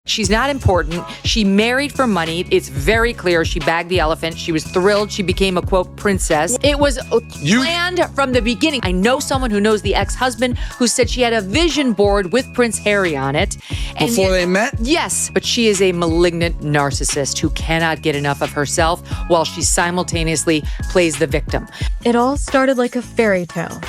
She's not important. She married for money. It's very clear she bagged the elephant. She was thrilled. She became a, quote, princess. It was planned from the beginning. I know someone who knows the ex-husband who said she had a vision board with Prince Harry on it. And Before they met? Yes, but she is a malignant narcissist who cannot get enough of herself while she simultaneously plays the victim. It all started like a fairy tale.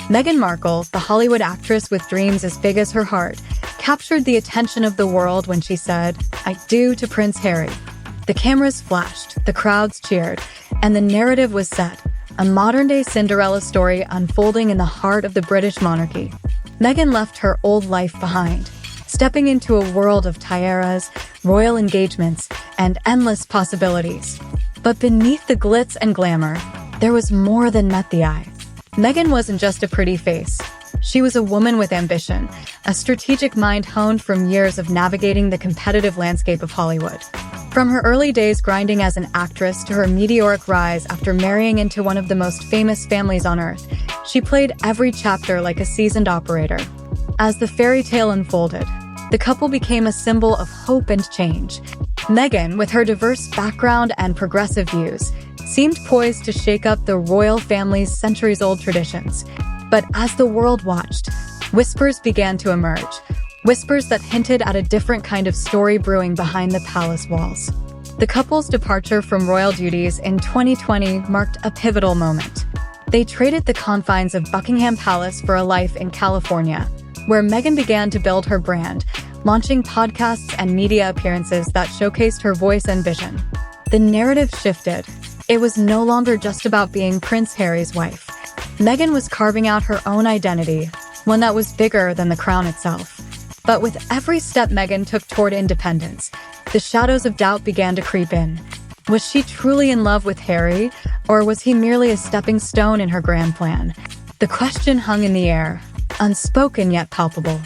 Meghan Markle, the Hollywood actress with dreams as big as her heart, captured the attention of the world when she said, "I do" to Prince Harry. The cameras flashed, the crowds cheered, and the narrative was set, a modern-day Cinderella story unfolding in the heart of the British monarchy. Meghan left her old life behind, stepping into a world of tiaras, royal engagements, and endless possibilities. But beneath the glitz and glamour, there was more than met the eye. Meghan wasn't just a pretty face. She was a woman with ambition, a strategic mind honed from years of navigating the competitive landscape of Hollywood. From her early days grinding as an actress to her meteoric rise after marrying into one of the most famous families on earth, she played every chapter like a seasoned operator. As the fairy tale unfolded, the couple became a symbol of hope and change. Meghan, with her diverse background and progressive views, seemed poised to shake up the royal family's centuries-old traditions. But as the world watched, whispers began to emerge. Whispers that hinted at a different kind of story brewing behind the palace walls. The couple's departure from royal duties in 2020 marked a pivotal moment. They traded the confines of Buckingham Palace for a life in California, where Meghan began to build her brand, launching podcasts and media appearances that showcased her voice and vision. The narrative shifted. It was no longer just about being Prince Harry's wife. Meghan was carving out her own identity, one that was bigger than the crown itself. But with every step Meghan took toward independence, the shadows of doubt began to creep in. Was she truly in love with Harry, or was he merely a stepping stone in her grand plan? The question hung in the air, unspoken yet palpable.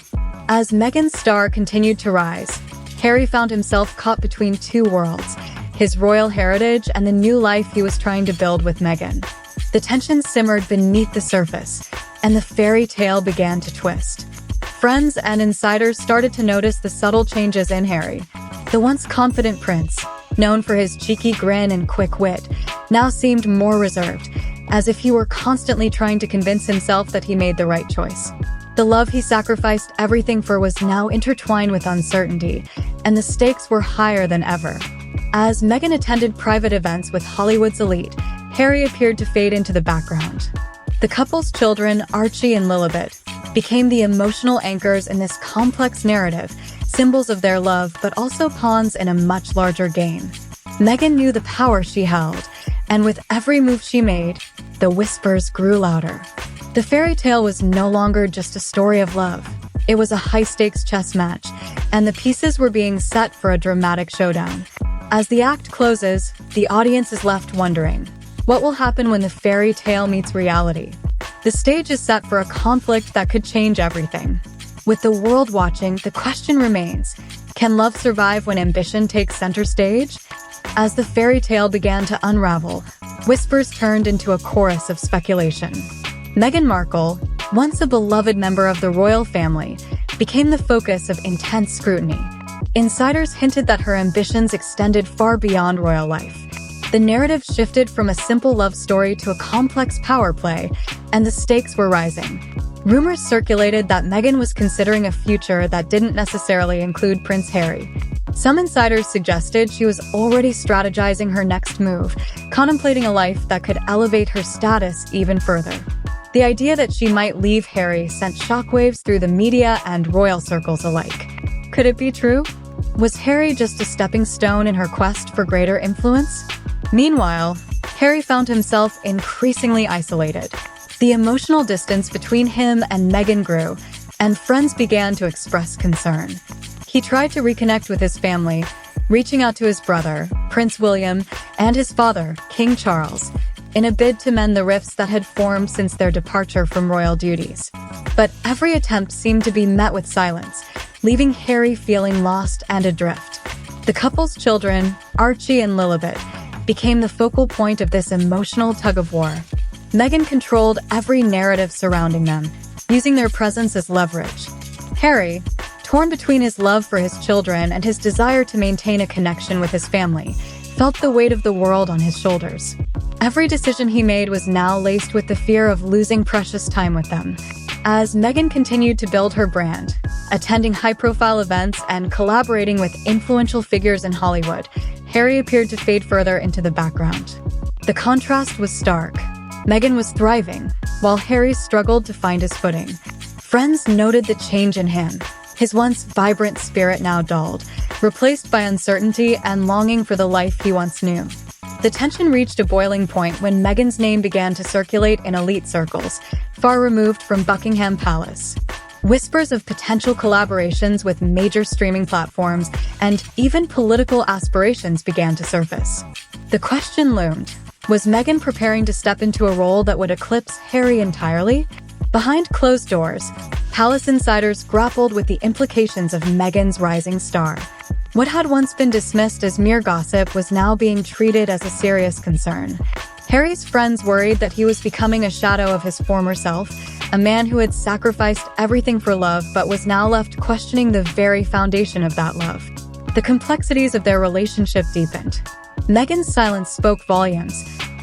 As Meghan's star continued to rise, Harry found himself caught between two worlds, his royal heritage and the new life he was trying to build with Meghan. The tension simmered beneath the surface, and the fairy tale began to twist. Friends and insiders started to notice the subtle changes in Harry. The once confident prince, known for his cheeky grin and quick wit, now seemed more reserved, as if he were constantly trying to convince himself that he made the right choice. The love he sacrificed everything for was now intertwined with uncertainty, and the stakes were higher than ever. As Meghan attended private events with Hollywood's elite, Harry appeared to fade into the background. The couple's children, Archie and Lilibet, became the emotional anchors in this complex narrative, symbols of their love but also pawns in a much larger game. Meghan knew the power she held, and with every move she made, the whispers grew louder. The fairy tale was no longer just a story of love. It was a high-stakes chess match, and the pieces were being set for a dramatic showdown. As the act closes, the audience is left wondering, what will happen when the fairy tale meets reality? The stage is set for a conflict that could change everything. With the world watching, the question remains, can love survive when ambition takes center stage? As the fairy tale began to unravel, whispers turned into a chorus of speculation. Meghan Markle, once a beloved member of the royal family, became the focus of intense scrutiny. Insiders hinted that her ambitions extended far beyond royal life. The narrative shifted from a simple love story to a complex power play, and the stakes were rising. Rumors circulated that Meghan was considering a future that didn't necessarily include Prince Harry. Some insiders suggested she was already strategizing her next move, contemplating a life that could elevate her status even further. The idea that she might leave Harry sent shockwaves through the media and royal circles alike. Could it be true? Was Harry just a stepping stone in her quest for greater influence? Meanwhile, Harry found himself increasingly isolated. The emotional distance between him and Meghan grew, and friends began to express concern. He tried to reconnect with his family, reaching out to his brother, Prince William, and his father, King Charles, in a bid to mend the rifts that had formed since their departure from royal duties. But every attempt seemed to be met with silence, leaving Harry feeling lost and adrift. The couple's children, Archie and Lilibet, became the focal point of this emotional tug-of-war. Meghan controlled every narrative surrounding them, using their presence as leverage. Harry, torn between his love for his children and his desire to maintain a connection with his family, felt the weight of the world on his shoulders. Every decision he made was now laced with the fear of losing precious time with them. As Meghan continued to build her brand, attending high-profile events and collaborating with influential figures in Hollywood, Harry appeared to fade further into the background. The contrast was stark. Meghan was thriving, while Harry struggled to find his footing. Friends noted the change in him, his once vibrant spirit now dulled, replaced by uncertainty and longing for the life he once knew. The tension reached a boiling point when Meghan's name began to circulate in elite circles, far removed from Buckingham Palace. Whispers of potential collaborations with major streaming platforms and even political aspirations began to surface. The question loomed, was Meghan preparing to step into a role that would eclipse Harry entirely? Behind closed doors, palace insiders grappled with the implications of Meghan's rising star. What had once been dismissed as mere gossip was now being treated as a serious concern. Harry's friends worried that he was becoming a shadow of his former self, a man who had sacrificed everything for love but was now left questioning the very foundation of that love. The complexities of their relationship deepened. Meghan's silence spoke volumes,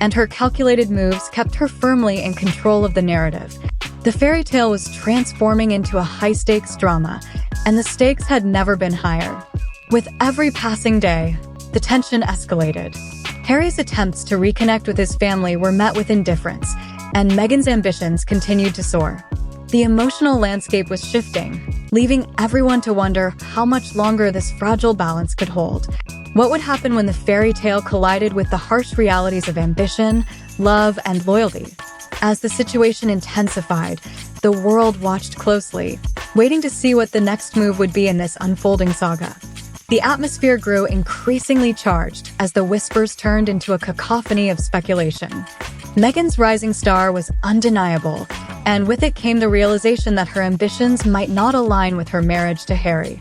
and her calculated moves kept her firmly in control of the narrative. The fairy tale was transforming into a high-stakes drama, and the stakes had never been higher. With every passing day, the tension escalated. Harry's attempts to reconnect with his family were met with indifference, and Meghan's ambitions continued to soar. The emotional landscape was shifting, leaving everyone to wonder how much longer this fragile balance could hold. What would happen when the fairy tale collided with the harsh realities of ambition, love, and loyalty? As the situation intensified, the world watched closely, waiting to see what the next move would be in this unfolding saga. The atmosphere grew increasingly charged as the whispers turned into a cacophony of speculation. Meghan's rising star was undeniable, and with it came the realization that her ambitions might not align with her marriage to Harry.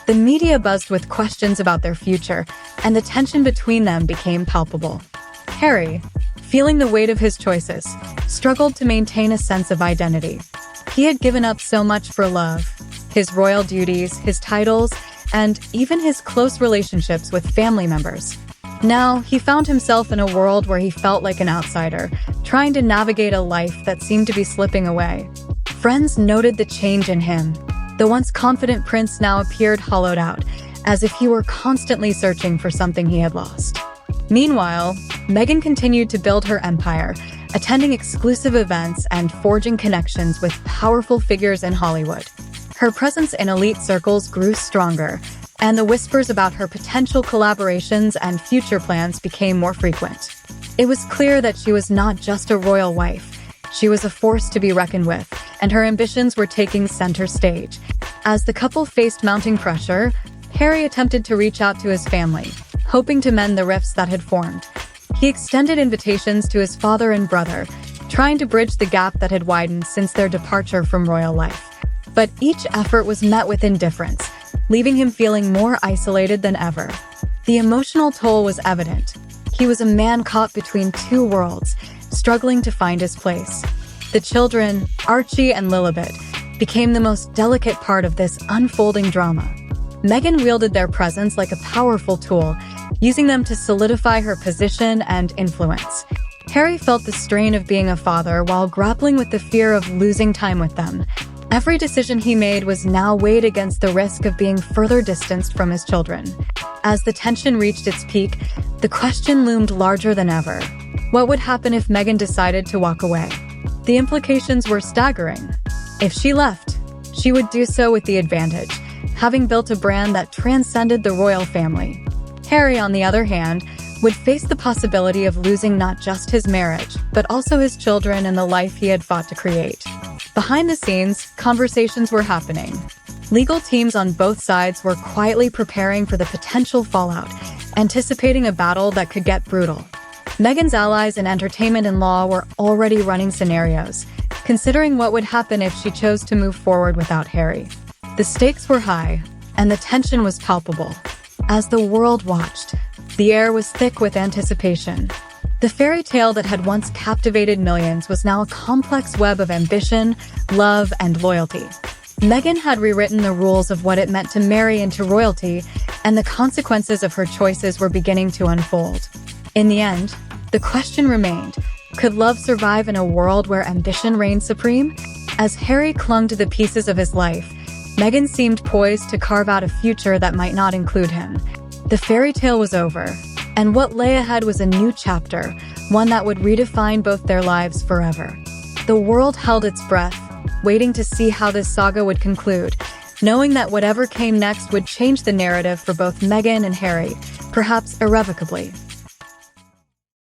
The media buzzed with questions about their future, and the tension between them became palpable. Harry, feeling the weight of his choices, struggled to maintain a sense of identity. He had given up so much for love, his royal duties, his titles, and even his close relationships with family members. Now, he found himself in a world where he felt like an outsider, trying to navigate a life that seemed to be slipping away. Friends noted the change in him. The once confident prince now appeared hollowed out, as if he were constantly searching for something he had lost. Meanwhile, Meghan continued to build her empire, attending exclusive events and forging connections with powerful figures in Hollywood. Her presence in elite circles grew stronger, and the whispers about her potential collaborations and future plans became more frequent. It was clear that she was not just a royal wife. She was a force to be reckoned with, and her ambitions were taking center stage. As the couple faced mounting pressure, Harry attempted to reach out to his family, hoping to mend the rifts that had formed. He extended invitations to his father and brother, trying to bridge the gap that had widened since their departure from royal life. But each effort was met with indifference, leaving him feeling more isolated than ever. The emotional toll was evident. He was a man caught between two worlds, struggling to find his place. The children, Archie and Lilibet, became the most delicate part of this unfolding drama. Meghan wielded their presence like a powerful tool, using them to solidify her position and influence. Harry felt the strain of being a father while grappling with the fear of losing time with them. Every decision he made was now weighed against the risk of being further distanced from his children. As the tension reached its peak, the question loomed larger than ever. What would happen if Meghan decided to walk away? The implications were staggering. If she left, she would do so with the advantage, having built a brand that transcended the royal family. Harry, on the other hand, would face the possibility of losing not just his marriage, but also his children and the life he had fought to create. Behind the scenes, conversations were happening. Legal teams on both sides were quietly preparing for the potential fallout, anticipating a battle that could get brutal. Meghan's allies in entertainment and law were already running scenarios, considering what would happen if she chose to move forward without Harry. The stakes were high, and the tension was palpable. As the world watched, the air was thick with anticipation. The fairy tale that had once captivated millions was now a complex web of ambition, love, and loyalty. Meghan had rewritten the rules of what it meant to marry into royalty, and the consequences of her choices were beginning to unfold. In the end, the question remained, could love survive in a world where ambition reigned supreme? As Harry clung to the pieces of his life, Meghan seemed poised to carve out a future that might not include him. The fairy tale was over, and what lay ahead was a new chapter, one that would redefine both their lives forever. The world held its breath, waiting to see how this saga would conclude, knowing that whatever came next would change the narrative for both Meghan and Harry, perhaps irrevocably.